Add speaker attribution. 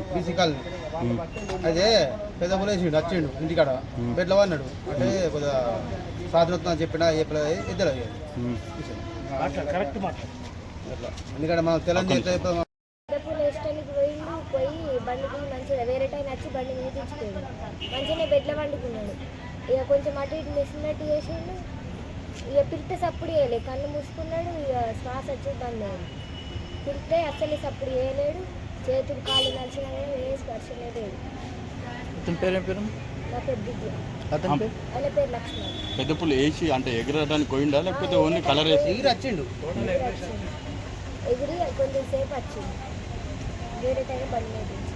Speaker 1: BC colony అదే పెద్ద పోలేసిండు వచ్చిండు ఇంటికాడ బెడ్లో అన్నాడు అంటే కొద్దిగా సాధనత్వం అని చెప్పిన ఇద్దరు ఎందుకంటే మనం తెలంగాణ
Speaker 2: పోయి బండికి మంచిగా వేరే టైం వచ్చి బండి మీద తెచ్చిపోయాడు మంచిగానే బెడ్లో వండుకున్నాడు ఇక కొంచెం అటు ఇటు మెసినట్టు చేసిండు ఇక పిలితే సప్పుడు చేయలేదు కళ్ళు మూసుకున్నాడు ఇక శ్వాస వచ్చి బంద్ అయ్యింది పిలితే అసలు సప్పుడు చేయలేడు చేతులు కాళ్ళు నడిచినా కానీ ఏ స్పర్శ లేదు నా పెద్ద ఆయన పేరు లక్ష్మణ్
Speaker 3: పెద్ద పుల్లు వేసి అంటే ఎగరడానికి పోయిండా లేకపోతే ఓన్లీ కలర్ వేసి
Speaker 1: ఎగిరి వచ్చిండు
Speaker 2: ఎగిరి కొంచెం సేపు వచ్చింది వేరే టైం బండి